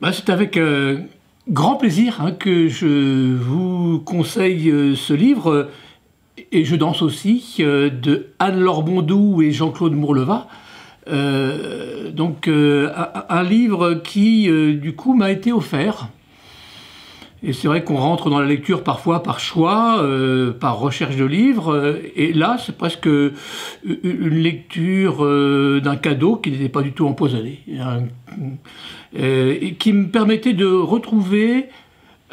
C'est avec grand plaisir que je vous conseille ce livre, Et je danse aussi, de Anne-Laure Bondou et Jean-Claude Mourleva. Un livre qui, du coup, m'a été offert. Et c'est vrai qu'on rentre dans la lecture parfois par choix, par recherche de livres. Et là, c'est presque une lecture d'un cadeau qui n'était pas du tout empoisonné. Et qui me permettait de retrouver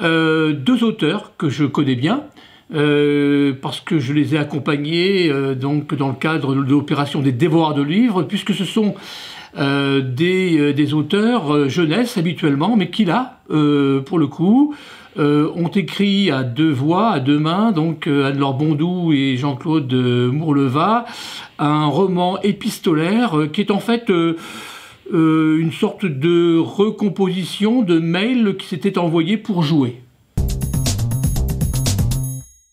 deux auteurs que je connais bien, parce que je les ai accompagnés donc dans le cadre de l'opération des dévoreurs de livres, puisque ce sont des auteurs jeunesse habituellement, mais qui là, pour le coup, ont écrit à deux voix, à deux mains, donc Anne-Laure Bondou et Jean-Claude Mourleva, un roman épistolaire qui est en fait une sorte de recomposition de mails qui s'étaient envoyés pour jouer.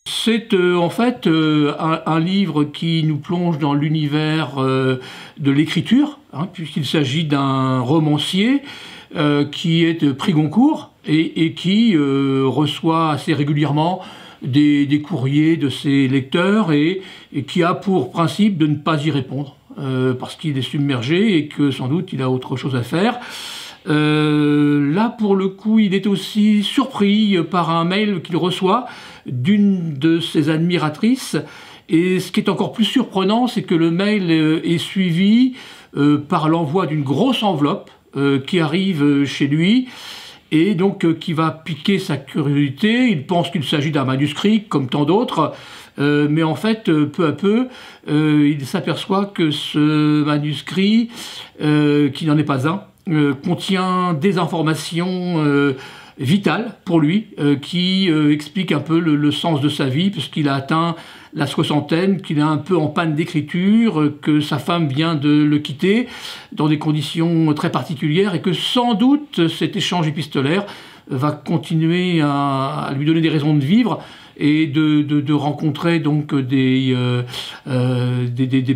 C'est en fait un livre qui nous plonge dans l'univers de l'écriture, puisqu'il s'agit d'un romancier qui est prix Goncourt et qui reçoit assez régulièrement des courriers de ses lecteurs et qui a pour principe de ne pas y répondre parce qu'il est submergé et que sans doute il a autre chose à faire. Là, pour le coup, il est aussi surpris par un mail qu'il reçoit d'une de ses admiratrices. Et ce qui est encore plus surprenant, c'est que le mail est suivi par l'envoi d'une grosse enveloppe qui arrive chez lui et donc qui va piquer sa curiosité. Il pense qu'il s'agit d'un manuscrit, comme tant d'autres, mais en fait, peu à peu, il s'aperçoit que ce manuscrit, qui n'en est pas un, contient des informations vitales pour lui, qui expliquent un peu le sens de sa vie, puisqu'il a atteint la soixantaine, qu'il est un peu en panne d'écriture, que sa femme vient de le quitter dans des conditions très particulières, et que sans doute cet échange épistolaire va continuer à lui donner des raisons de vivre, et de rencontrer donc des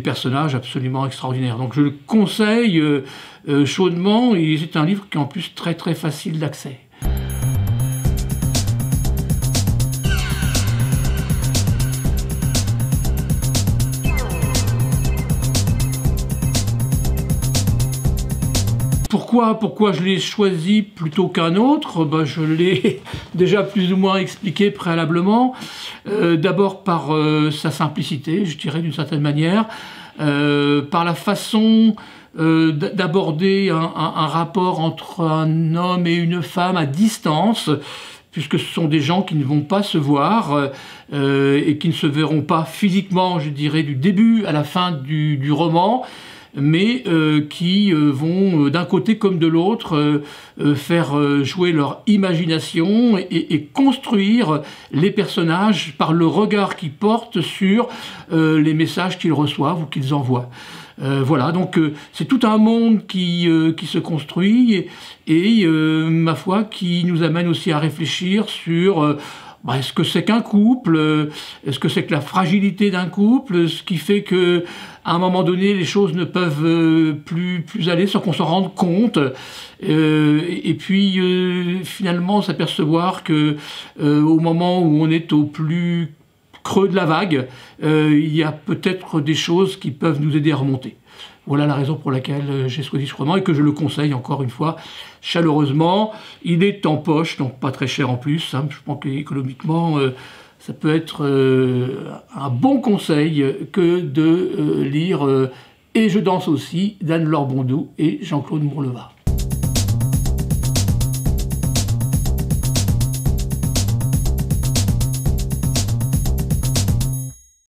personnages absolument extraordinaires. Donc je le conseille chaudement, et c'est un livre qui est en plus très très facile d'accès. Pourquoi je l'ai choisi plutôt qu'un autre? Je l'ai déjà plus ou moins expliqué préalablement. D'abord par sa simplicité, je dirais d'une certaine manière, par la façon d'aborder un rapport entre un homme et une femme à distance, puisque ce sont des gens qui ne vont pas se voir et qui ne se verront pas physiquement, je dirais, du début à la fin du roman, mais qui vont d'un côté comme de l'autre faire jouer leur imagination et construire les personnages par le regard qu'ils portent sur les messages qu'ils reçoivent ou qu'ils envoient. Voilà, donc c'est tout un monde qui se construit et ma foi, qui nous amène aussi à réfléchir sur est-ce que c'est qu'un couple, est-ce que c'est que la fragilité d'un couple, ce qui fait que à un moment donné les choses ne peuvent plus aller sans qu'on s'en rende compte, et puis finalement s'apercevoir que au moment où on est au plus creux de la vague, il y a peut-être des choses qui peuvent nous aider à remonter. Voilà la raison pour laquelle j'ai choisi ce roman et que je le conseille encore une fois chaleureusement. Il est en poche, donc pas très cher en plus. Je pense qu'économiquement, ça peut être un bon conseil que de lire Et je danse aussi d'Anne-Laure Bondou et Jean-Claude Mourleva.